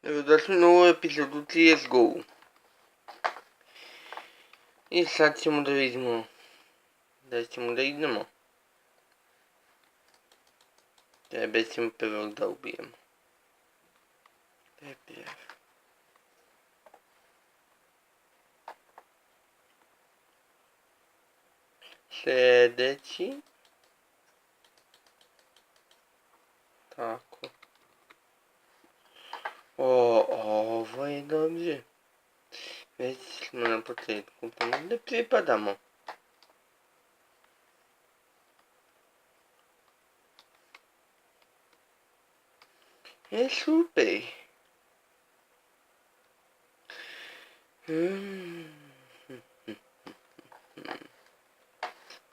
Dobrodošli v novo epizodo CSGO. I sad ćemo da vidimo da ćemo da idemo. Tebe ćemo prvog da ubijemo. Sljedeći. Tako. Ovo je dobro. Već smo na početku, pa ne pripadamo. Super.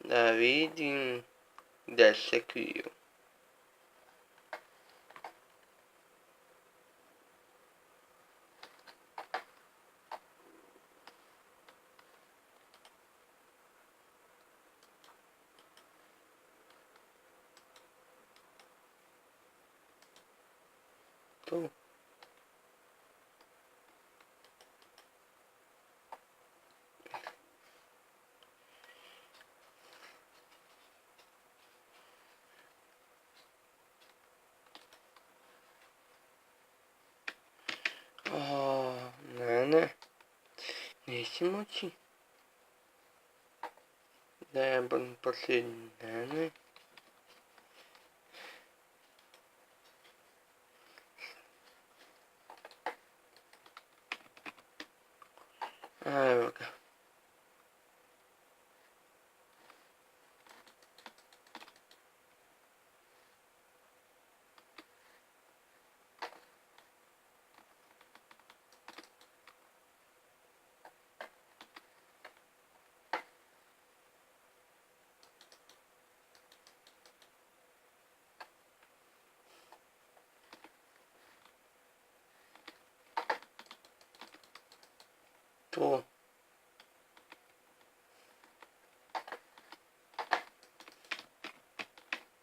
Da vidim gdje se kriju. Tu. Ne. Neće moći. Da ja budem posljednji. Ne. Evo ga. Tu.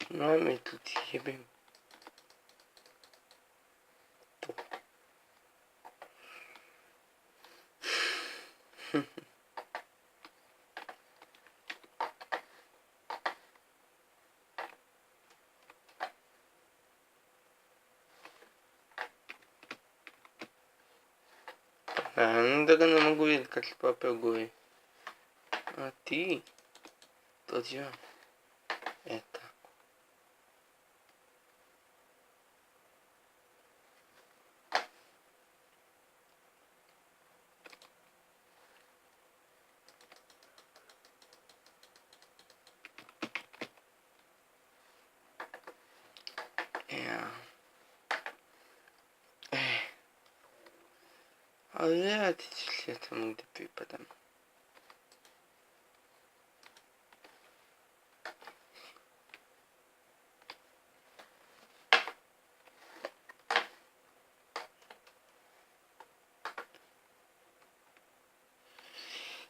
Mamy tu ciebie. Tu. Да не могу видеть, как папа говорит. А ты? То я. Это. А я отечество этому где преподам.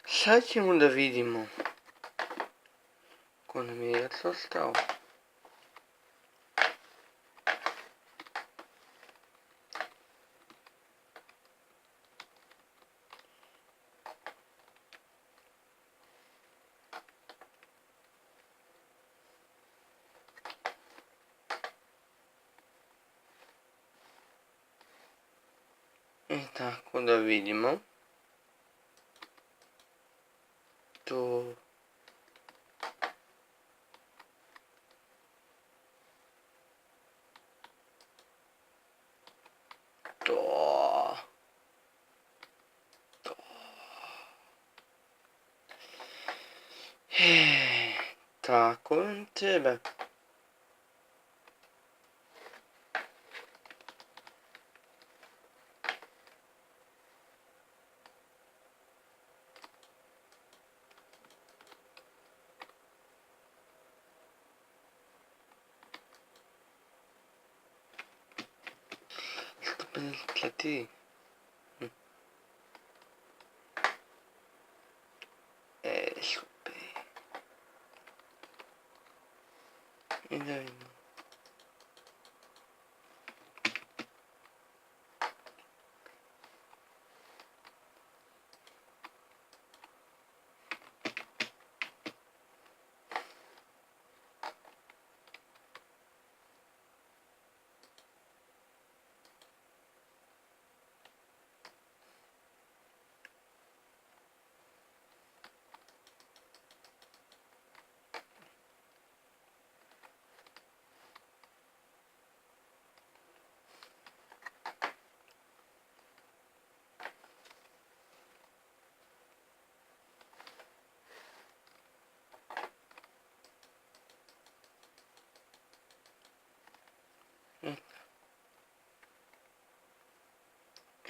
Sad ćemo da vidimo ko nam je ostao. I tako da vidimo. To. Tako treba. Što ti? Super. I da vidimo.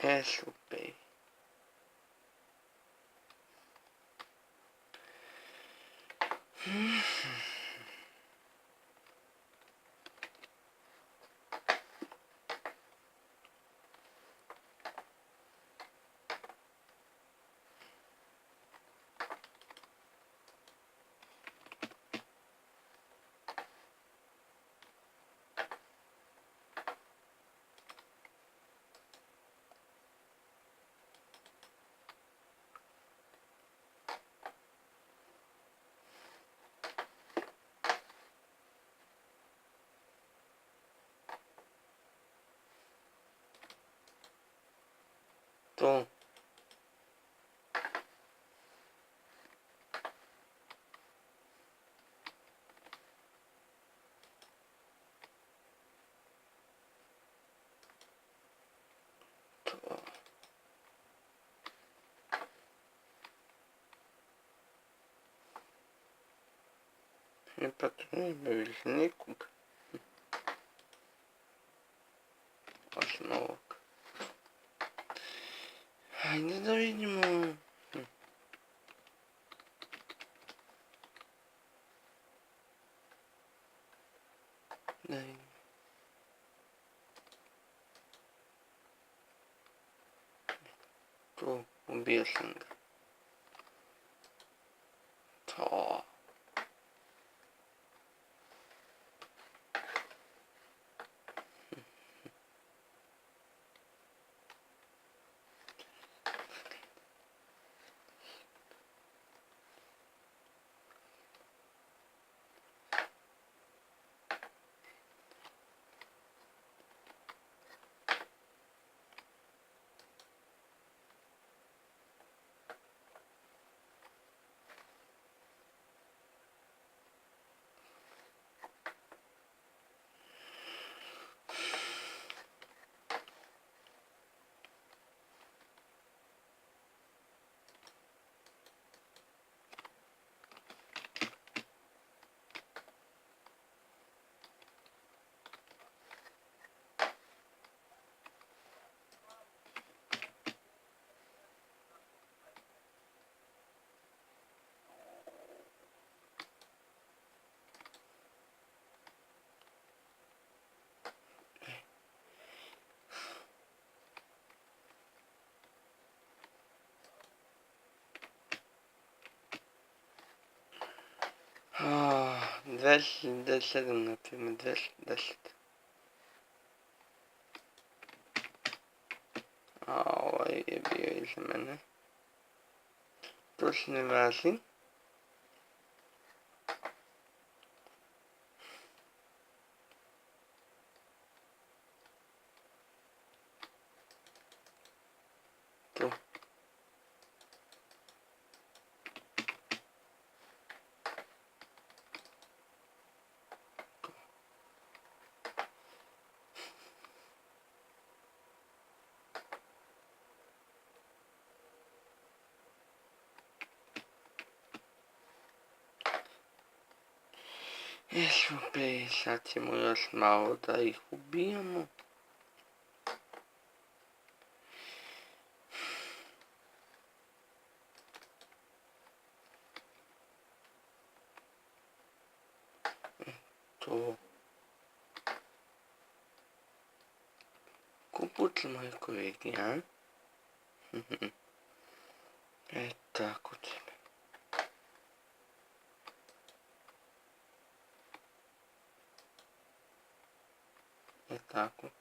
Eso, pe. То. То. Не потребуешь никуда. Основок. Ай, ненавидимо. Дай. То убежинг. То. Дальше например, дальше. Ой, я бью из мене. Точно важен. То. Eso pensate mojas mal, daí rubimo. То. Купут мои коллеги, а? Так вот. Так вот.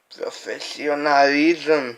Professionalism.